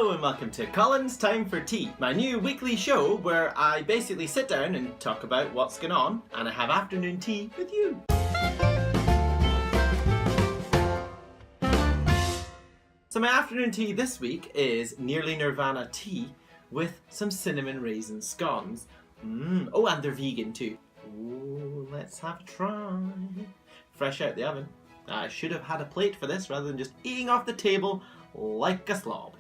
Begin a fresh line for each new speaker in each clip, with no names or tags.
Hello and welcome to Colins Time for Tea, my new weekly show where I basically sit down and talk about what's going on and I have afternoon tea with you. So my afternoon tea this week is Nearly Nirvana tea with some cinnamon raisin scones. Oh, and they're vegan too. Ooh, let's have a try. Fresh out the oven. I should have had a plate for this rather than just eating off the table like a slob.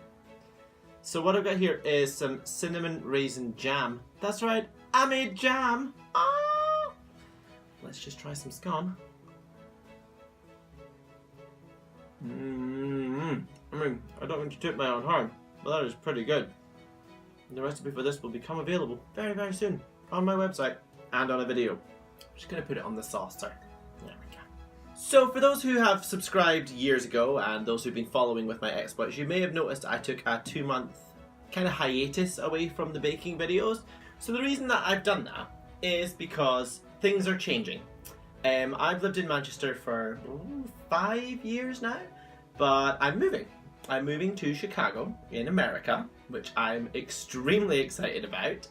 So what I've got here is some cinnamon raisin jam. That's right, I made jam. Ah! Let's just try some scone. I mean, I don't mean to toot my own horn, but that is pretty good. The recipe for this will become available very, very soon on my website and on a video. I'm just going to put it on the saucer. There we go. So for those who have subscribed years ago and those who've been following with my exploits, you may have noticed I took a 2-month kind of hiatus away from the baking videos. So the reason that I've done that is because things are changing. I've lived in Manchester for 5 years now, but I'm moving. I'm moving to Chicago in America, which I'm extremely excited about.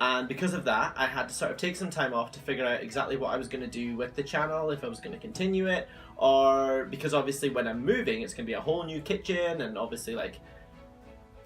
And because of that, I had to sort of take some time off to figure out exactly what I was going to do with the channel, if I was going to continue it, or because obviously when I'm moving, it's going to be a whole new kitchen, and obviously like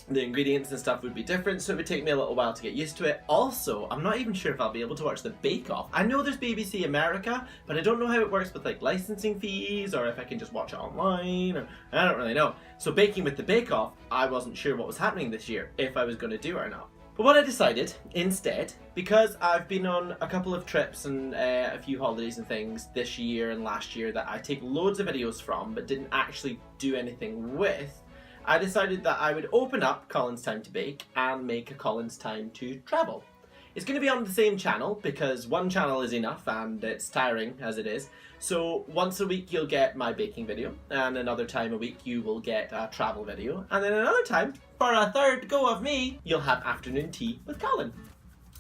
the ingredients and stuff would be different, so it would take me a little while to get used to it. Also, I'm not even sure if I'll be able to watch the Bake Off. I know there's BBC America, but I don't know how it works with like licensing fees, or if I can just watch it online, or I don't really know. So baking with the Bake Off, I wasn't sure what was happening this year, if I was going to do it or not. But what I decided instead, because I've been on a couple of trips and a few holidays and things this year and last year that I take loads of videos from but didn't actually do anything with, I decided that I would open up Colins Time to Bake and make a Colins Time to Travel. It's going to be on the same channel because one channel is enough and it's tiring as it is. So once a week you'll get my baking video, and another time a week you will get a travel video, and then another time, for a third go of me, you'll have afternoon tea with Colin.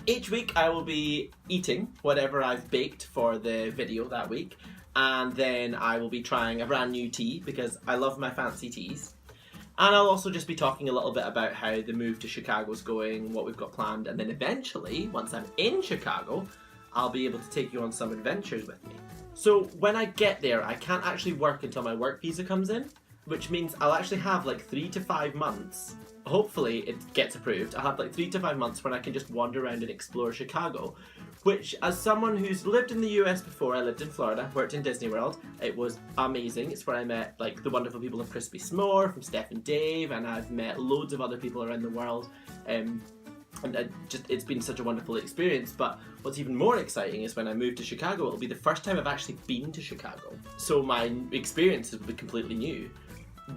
Each week I will be eating whatever I've baked for the video that week, and then I will be trying a brand new tea because I love my fancy teas. And I'll also just be talking a little bit about how the move to Chicago is going, what we've got planned, and then eventually, once I'm in Chicago, I'll be able to take you on some adventures with me. So when I get there, I can't actually work until my work visa comes in, which means I'll actually have like 3 to 5 months. Hopefully it gets approved. I'll have like 3 to 5 months when I can just wander around and explore Chicago, which, as someone who's lived in the US before, I lived in Florida, worked in Disney World. It was amazing. It's where I met like the wonderful people of Crispy S'more, from Steph and Dave, and I've met loads of other people around the world. It's been such a wonderful experience. But what's even more exciting is when I move to Chicago, it'll be the first time I've actually been to Chicago. So my experiences will be completely new.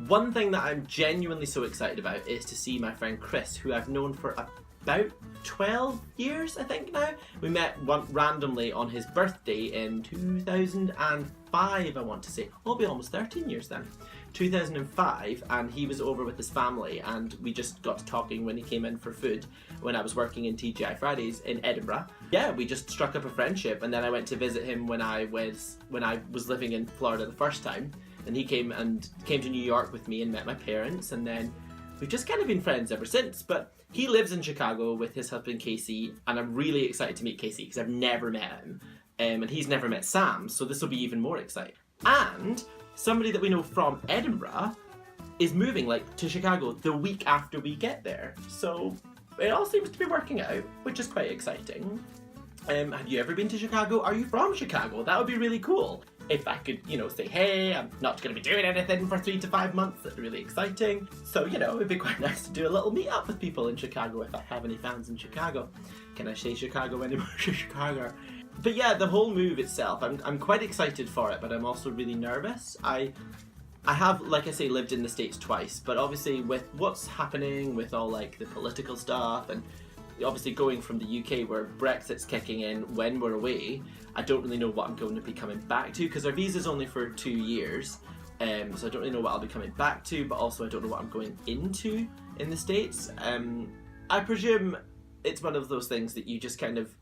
One thing that I'm genuinely so excited about is to see my friend Chris, who I've known for about 12 years, I think now. We met randomly on his birthday in 2005, I want to say. It'll be almost 13 years then. 2005, and he was over with his family, and we just got to talking when he came in for food when I was working in TGI Fridays in Edinburgh. Yeah, we just struck up a friendship, and then I went to visit him when I was living in Florida the first time, and he came to New York with me and met my parents, and then we've just kind of been friends ever since. But he lives in Chicago with his husband Casey, and I'm really excited to meet Casey because I've never met him, and he's never met Sam, so this will be even more exciting. And somebody that we know from Edinburgh is moving to Chicago the week after we get there, so it all seems to be working out, which is quite exciting. Have you ever been to Chicago? Are you from Chicago? That would be really cool. If I could, say, hey, I'm not going to be doing anything for 3 to 5 months, that'd be really exciting. So, it'd be quite nice to do a little meet-up with people in Chicago if I have any fans in Chicago. Can I say Chicago anymore? Chicago. But yeah, the whole move itself, I'm quite excited for it, but I'm also really nervous. I have, like I say, lived in the States twice, but obviously with what's happening with all the political stuff, and obviously going from the UK where Brexit's kicking in when we're away, I don't really know what I'm going to be coming back to, because our visa's only for 2 years, so I don't really know what I'll be coming back to, but also I don't know what I'm going into in the States. I presume it's one of those things that you just kind of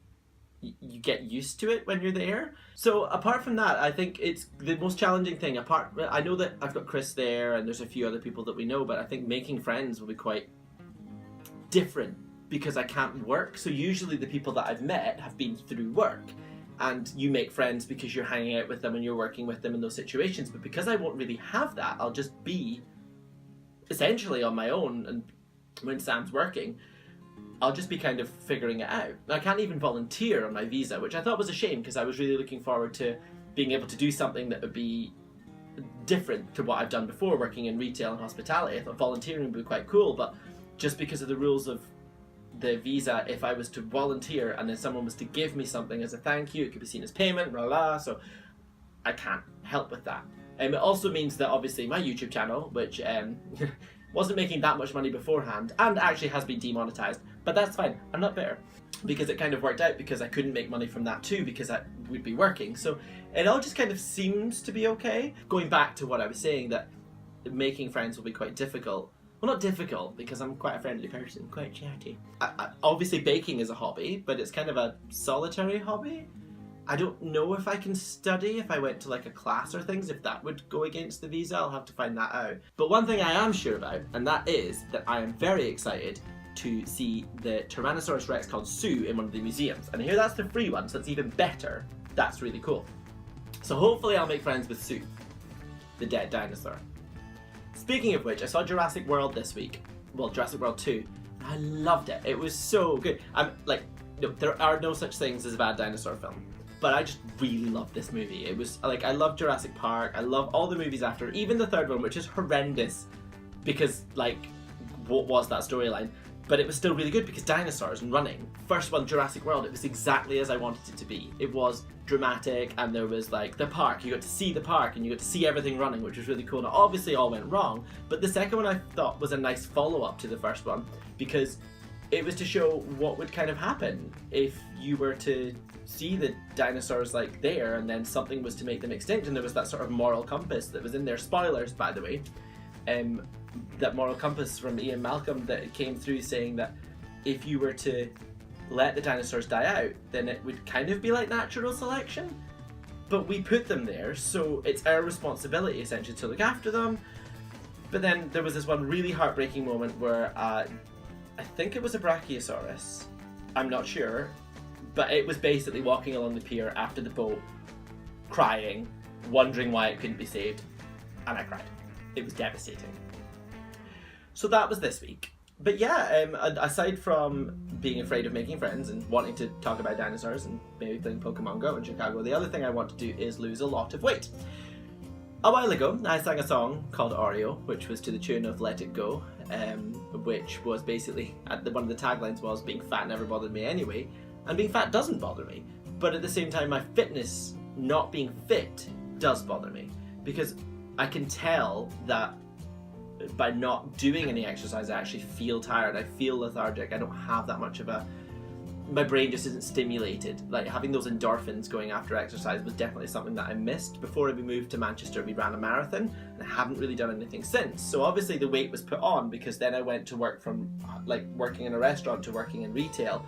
you get used to it when you're there. So apart from that, I think it's the most challenging thing. I know that I've got Chris there and there's a few other people that we know, but I think making friends will be quite different because I can't work. So usually the people that I've met have been through work, and you make friends because you're hanging out with them and you're working with them in those situations. But because I won't really have that, I'll just be essentially on my own, and when Sam's working, I'll just be kind of figuring it out. I can't even volunteer on my visa, which I thought was a shame because I was really looking forward to being able to do something that would be different to what I've done before, working in retail and hospitality. I thought volunteering would be quite cool, but just because of the rules of the visa, if I was to volunteer and then someone was to give me something as a thank you, it could be seen as payment, blah, blah, so I can't help with that. It also means that obviously my YouTube channel, which wasn't making that much money beforehand and actually has been demonetized, but that's fine, I'm not bitter, because it kind of worked out because I couldn't make money from that too because I would be working. So it all just kind of seems to be okay. Going back to what I was saying, that making friends will be quite difficult. Well, not difficult, because I'm quite a friendly person, quite chatty. Obviously baking is a hobby, but it's kind of a solitary hobby. I don't know if I can study if I went to like a class or things, if that would go against the visa. I'll have to find that out. But one thing I am sure about, and that is that I am very excited to see the Tyrannosaurus Rex called Sue in one of the museums. And I hear that's the free one, so it's even better. That's really cool. So hopefully I'll make friends with Sue, the dead dinosaur. Speaking of which, I saw Jurassic World this week. Well, Jurassic World 2. I loved it. It was so good. I'm like, no, there are no such things as a bad dinosaur film. But I just really loved this movie. It was like, I love Jurassic Park. I love all the movies after, even the third one, which is horrendous because, like, what was that storyline? But it was still really good because dinosaurs and running. First one, Jurassic World, it was exactly as I wanted it to be. It was dramatic, and there was like the park. You got to see the park and you got to see everything running, which was really cool. Now obviously all went wrong, but the second one I thought was a nice follow-up to the first one because it was to show what would kind of happen if you were to see the dinosaurs like there and then something was to make them extinct, and there was that sort of moral compass that was in there. Spoilers, by the way. That moral compass from Ian Malcolm that came through saying that if you were to let the dinosaurs die out, then it would kind of be like natural selection. But we put them there, so it's our responsibility essentially to look after them. But then there was this one really heartbreaking moment where I think it was a Brachiosaurus, I'm not sure, but it was basically walking along the pier after the boat, crying, wondering why it couldn't be saved, and I cried. It was devastating. So that was this week. But yeah, aside from being afraid of making friends and wanting to talk about dinosaurs and maybe playing Pokemon Go in Chicago, the other thing I want to do is lose a lot of weight. A while ago, I sang a song called Oreo, which was to the tune of Let It Go, which was basically, one of the taglines was, being fat never bothered me anyway, and being fat doesn't bother me. But at the same time, my fitness, not being fit, does bother me. Because I can tell that by not doing any exercise, I actually feel tired, I feel lethargic, I don't have that much of my brain just isn't stimulated. Like having those endorphins going after exercise was definitely something that I missed. Before we moved to Manchester, we ran a marathon, and I haven't really done anything since. So obviously the weight was put on because then I went to work from like working in a restaurant to working in retail,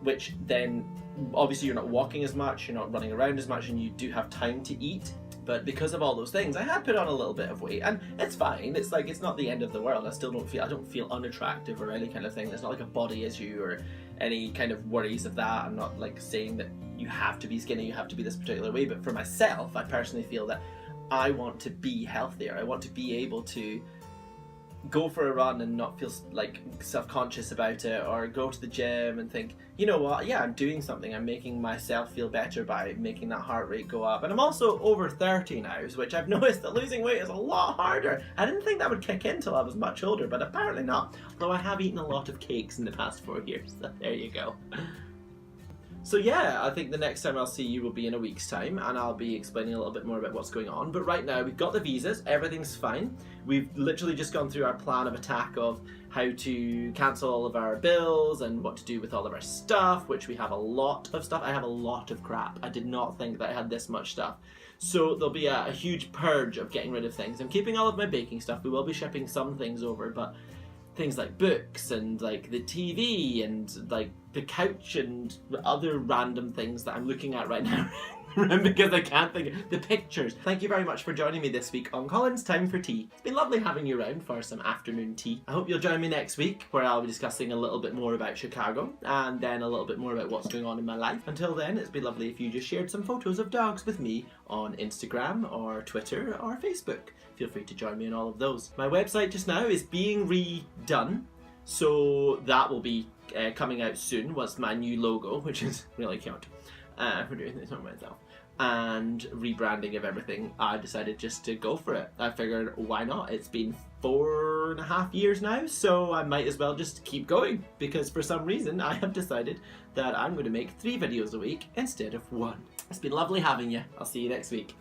which then obviously you're not walking as much, you're not running around as much, and you do have time to eat. But because of all those things, I had put on a little bit of weight, and it's fine. It's like, it's not the end of the world. I don't feel unattractive or any kind of thing. It's not like a body issue or any kind of worries of that. I'm not like saying that you have to be skinny, you have to be this particular way. But for myself, I personally feel that I want to be healthier. I want to be able to go for a run and not feel like self-conscious about it, or go to the gym and think, you know what, yeah, I'm doing something, I'm making myself feel better by making that heart rate go up. And I'm also over 30 now, which I've noticed that losing weight is a lot harder. I didn't think that would kick in till I was much older, but apparently not, although I have eaten a lot of cakes in the past 4 years, so there you go. So yeah, I think the next time I'll see you will be in a week's time, and I'll be explaining a little bit more about what's going on. But right now, we've got the visas, everything's fine. We've literally just gone through our plan of attack of how to cancel all of our bills and what to do with all of our stuff, which we have a lot of stuff. I have a lot of crap. I did not think that I had this much stuff. So there'll be a huge purge of getting rid of things. I'm keeping all of my baking stuff. We will be shipping some things over, but things like books and like the TV and like the couch and other random things that I'm looking at right now because I can't think of the pictures. Thank you very much for joining me this week on Colins Time for Tea. It's been lovely having you around for some afternoon tea. I hope you'll join me next week, where I'll be discussing a little bit more about Chicago and then a little bit more about what's going on in my life. Until then, it's been lovely if you just shared some photos of dogs with me on Instagram or Twitter or Facebook. Feel free to join me in all of those. My website just now is being redone, so that will be coming out soon. What's my new logo, which is really cute. For doing this on myself and rebranding of everything, I decided just to go for it. I figured, why not? It's been 4.5 years now, so I might as well just keep going, because for some reason I have decided that I'm going to make 3 videos a week instead of 1. It's been lovely having you. I'll see you next week.